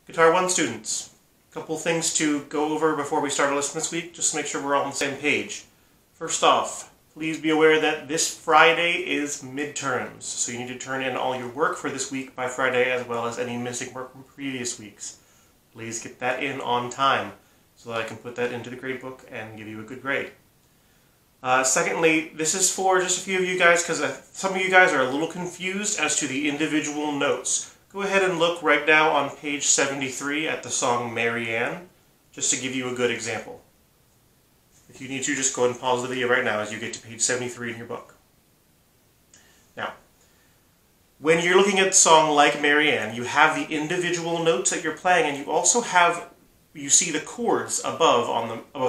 Guitar 1 students, a couple things to go over before we start our lesson this week, just to make sure we're all on the same page. First off, please be aware that this Friday is midterms, so you need to turn in all your work for this week by Friday, as well as any missing work from previous weeks. Please get that in on time, so that I can put that into the gradebook and give you a good grade. Secondly, this is for just a few of you guys, because some of you guys are a little confused as to the individual notes. Go ahead and look right now on page 73 at the song Mary Ann, just to give you a good example. If you need to, just go ahead and pause the video right now as you get to page 73 in your book. Now, when you're looking at a song like Mary Ann, you have the individual notes that you're playing, and you also have, you see the chords above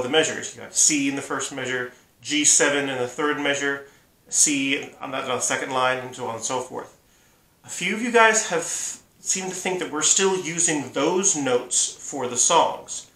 the measures. You have C in the first measure, G7 in the third measure, C on the second line, and so on and so forth. A few of you guys have seemed to think that we're still using those notes for the songs.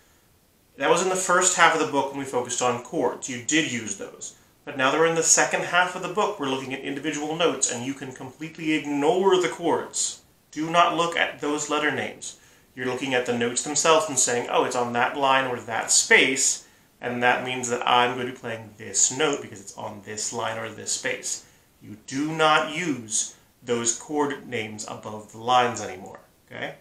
That was in the first half of the book when we focused on chords. You did use those. But now that we're in the second half of the book, we're looking at individual notes, and you can completely ignore the chords. Do not look at those letter names. You're looking at the notes themselves and saying, oh, it's on that line or that space, and that means that I'm going to be playing this note because it's on this line or this space. You do not use those chord names above the lines anymore, okay?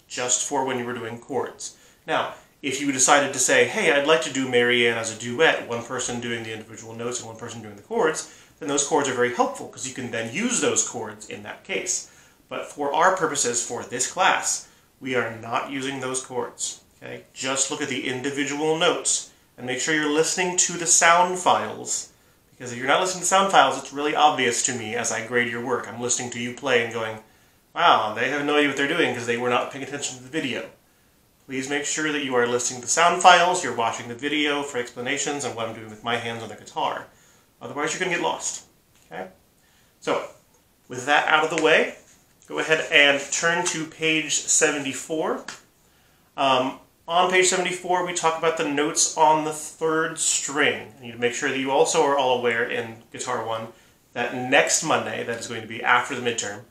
Just for when you were doing chords. Now, if you decided to say, hey, I'd like to do Mary Ann as a duet, one person doing the individual notes and one person doing the chords, then those chords are very helpful because you can then use those chords in that case. But for our purposes for this class, we are not using those chords, okay? Just look at the individual notes and make sure you're listening to the sound files. Because if you're not listening to sound files, it's really obvious to me as I grade your work. I'm listening to you play and going, wow, they have no idea what they're doing because they were not paying attention to the video. Please make sure that you are listening to sound files, you're watching the video for explanations on what I'm doing with my hands on the guitar. Otherwise, you're going to get lost. Okay? So, with that out of the way, go ahead and turn to page 74. On page 74, we talk about the notes on the third string. You need to make sure that you also are all aware in Guitar 1 that next Monday, that is going to be after the midterm,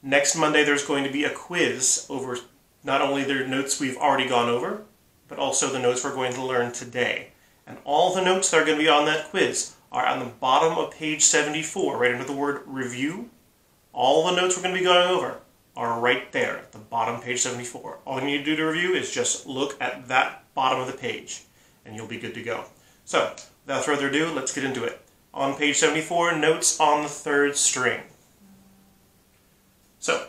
next Monday there's going to be a quiz over not only the notes we've already gone over, but also the notes we're going to learn today. And all the notes that are going to be on that quiz are on the bottom of page 74, right under the word review. All the notes we're going to be going over are right there at the bottom, page 74. All you need to do to review is just look at that bottom of the page, and you'll be good to go. So, without further ado, let's get into it. On page 74, notes on the third string. So,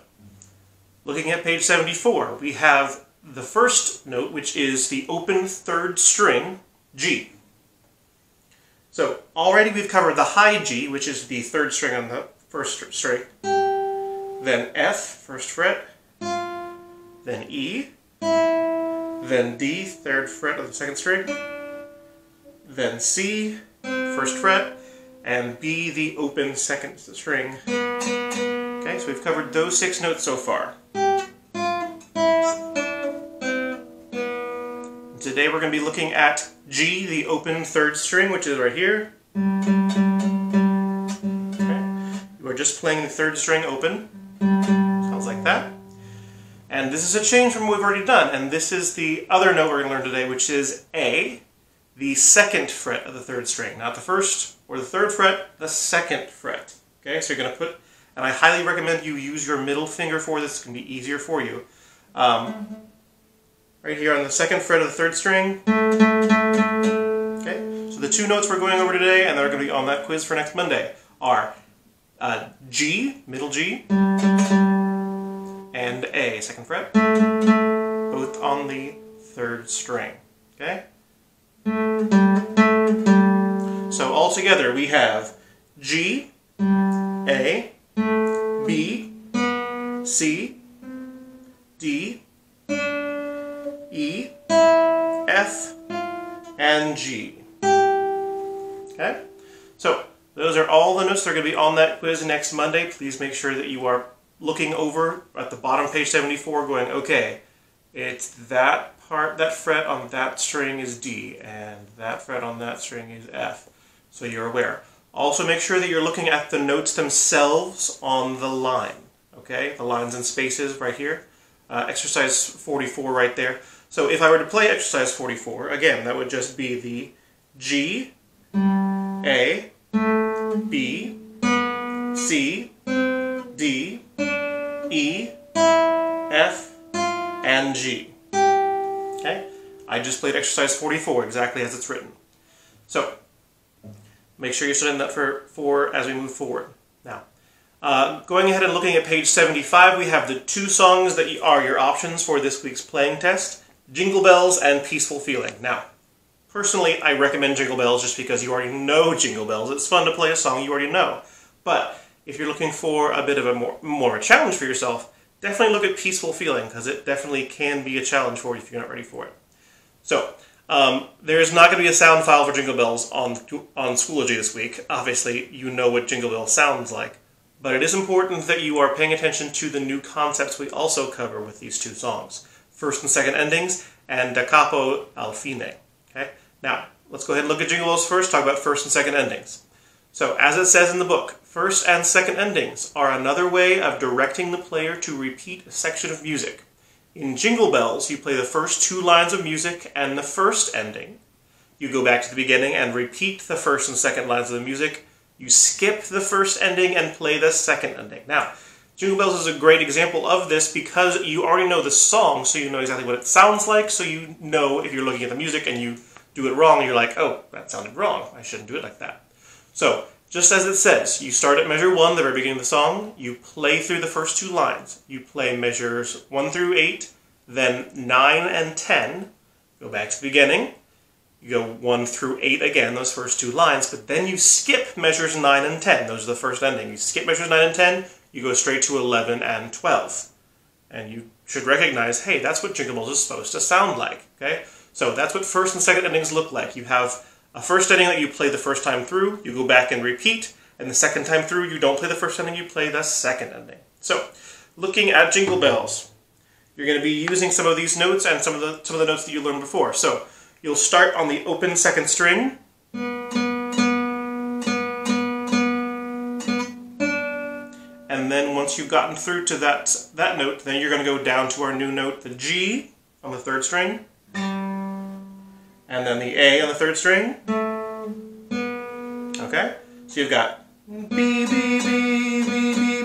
looking at page 74, we have the first note, which is the open third string, G. So, already we've covered the high G, which is the third string on the first string. Then F, first fret, then E, then D, third fret of the second string, then C, first fret, and B, the open second string. Okay, so we've covered those 6 notes so far. Today we're going to be looking at G, the open third string, which is right here. Okay. You are just playing the third string open. Sounds like that. And this is a change from what we've already done. And this is the other note we're going to learn today, which is A, the second fret of the third string. Not the first or the third fret, the second fret. Okay, so you're going to put, and I highly recommend you use your middle finger for this. It's going to be easier for you. Right here on the second fret of the third string. Okay, so the 2 notes we're going over today, and they're going to be on that quiz for next Monday, are G, middle G, and A, second fret, both on the third string. Okay? So all together we have G, A, B, C, D, E, F, and G. Okay? So, those are all the notes that are going to be on that quiz next Monday. Please make sure that you are looking over at the bottom of page 74 going, okay, it's that part, that fret on that string is D, and that fret on that string is F. So you're aware. Also make sure that you're looking at the notes themselves on the line. Okay, the lines and spaces right here. exercise 44 right there. So if I were to play exercise 44, again, that would just be the G, A, B, C, D, E, F, and G. Okay? I just played exercise 44 exactly as it's written. So, make sure you're studying that for as we move forward. Now, going ahead and looking at page 75, we have the two songs that are your options for this week's playing test, Jingle Bells and Peaceful Feeling. Now, personally, I recommend Jingle Bells just because you already know Jingle Bells. It's fun to play a song you already know. But if you're looking for a bit of a more a challenge for yourself, definitely look at Peaceful Feeling, because it definitely can be a challenge for you if you're not ready for it. So, there's not going to be a sound file for Jingle Bells on Schoology this week. Obviously, you know what Jingle Bells sounds like. But it is important that you are paying attention to the new concepts we also cover with these two songs. First and second endings, and Da capo al fine. Okay? Now, let's go ahead and look at Jingle Bells first, talk about first and second endings. So, as it says in the book, first and second endings are another way of directing the player to repeat a section of music. In Jingle Bells, you play the first two lines of music and the first ending. You go back to the beginning and repeat the first and second lines of the music. You skip the first ending and play the second ending. Now, Jingle Bells is a great example of this because you already know the song, so you know exactly what it sounds like, so you know if you're looking at the music and you do it wrong, you're like, oh, that sounded wrong. I shouldn't do it like that. So, just as it says, you start at measure 1, the very beginning of the song, you play through the first two lines. You play measures 1 through 8, then 9 and 10, go back to the beginning, you go 1 through 8 again, those first two lines, but then you skip measures 9 and 10, those are the first ending. You skip measures 9 and 10, you go straight to 11 and 12. And you should recognize, hey, that's what Jingle Bells is supposed to sound like, okay? So that's what first and second endings look like. You have a first ending that you play the first time through, you go back and repeat, and the second time through, you don't play the first ending, you play the second ending. So, looking at Jingle Bells, you're going to be using some of these notes and some of the notes that you learned before. So, you'll start on the open second string, and then once you've gotten through to that note, then you're going to go down to our new note, the G, on the third string, and then the A on the third string. Okay? So you've got B, B, B, B,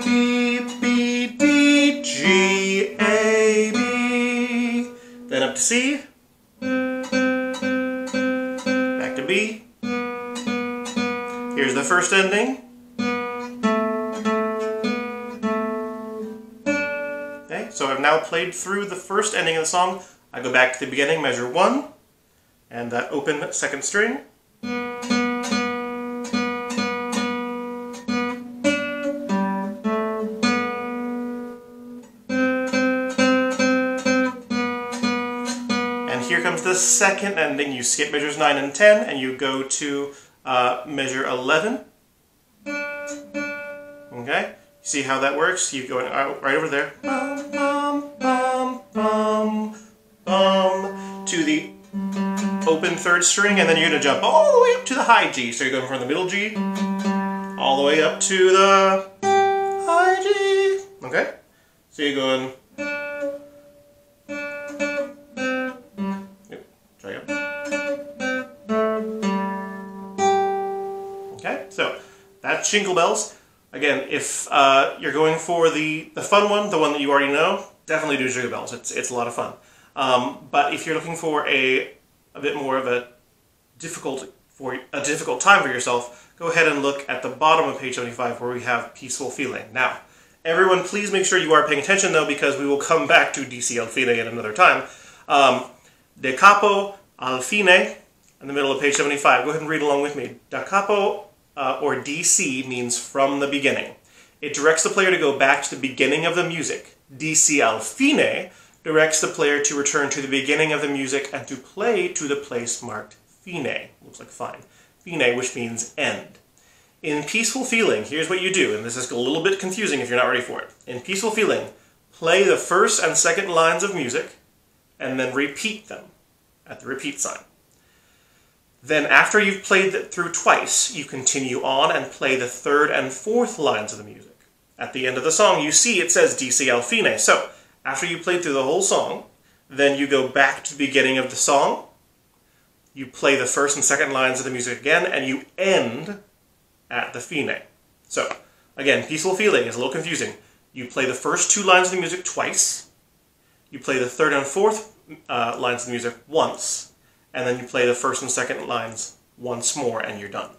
B, B, B, D, G, A, B. Then up to C. Back to B. Here's the first ending. Okay, so I've now played through the first ending of the song. I go back to the beginning, measure 1. And that open second string. And here comes the second ending. You skip measures 9 and 10, and you go to measure 11. Okay? See how that works? Keep going right over there. Bum, bum, bum, bum, bum, to the open third string, and then you're going to jump all the way up to the high G. So you're going from the middle G all the way up to the high G. Okay? So you're going. Try again. Okay? So that's Jingle Bells. Again, if you're going for the fun one, the one that you already know, definitely do Jingle Bells. It's a lot of fun. But if you're looking for a bit more of a difficult time for yourself, go ahead and look at the bottom of page 75 where we have Peaceful Feeling. Now, everyone, please make sure you are paying attention though, because we will come back to DC al fine at another time. Da capo al fine, in the middle of page 75. Go ahead and read along with me. Da capo, or DC, means from the beginning. It directs the player to go back to the beginning of the music. DC al fine directs the player to return to the beginning of the music and to play to the place marked fine. Looks like fine. Fine, which means end. In Peaceful Feeling, here's what you do, and this is a little bit confusing if you're not ready for it. In Peaceful Feeling, play the first and second lines of music, and then repeat them at the repeat sign. Then after you've played it through twice, you continue on and play the third and fourth lines of the music. At the end of the song, you see it says DC al fine. So, After you played through the whole song, then you go back to the beginning of the song, you play the first and second lines of the music again, and you end at the fine. So, again, Peaceful Feeling is a little confusing. You play the first 2 lines of the music twice, you play the third and fourth lines of the music once, and then you play the first and second lines once more, and you're done.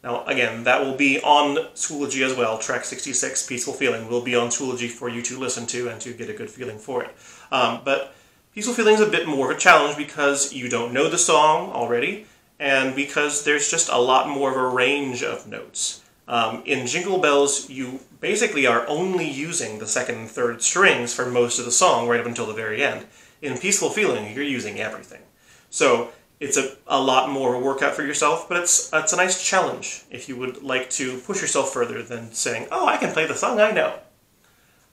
Now, again, that will be on Schoology as well. Track 66, Peaceful Feeling, will be on Schoology for you to listen to and to get a good feeling for it. But Peaceful Feeling is a bit more of a challenge because you don't know the song already, and because there's just a lot more of a range of notes. In Jingle Bells, you basically are only using the second and third strings for most of the song, right up until the very end. In Peaceful Feeling, you're using everything. So it's a lot more of a workout for yourself, but it's a nice challenge if you would like to push yourself further than saying, oh, I can play the song I know.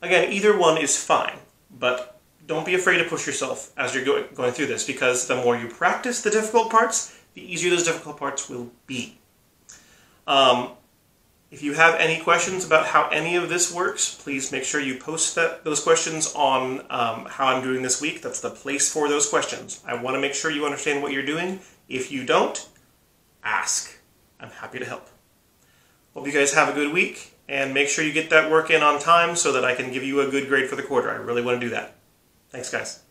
Again, either one is fine, but don't be afraid to push yourself as you're going through this, because the more you practice the difficult parts, the easier those difficult parts will be. If you have any questions about how any of this works, please make sure you post those questions on How I'm Doing This Week. That's the place for those questions. I want to make sure you understand what you're doing. If you don't, ask. I'm happy to help. Hope you guys have a good week, and make sure you get that work in on time so that I can give you a good grade for the quarter. I really want to do that. Thanks, guys.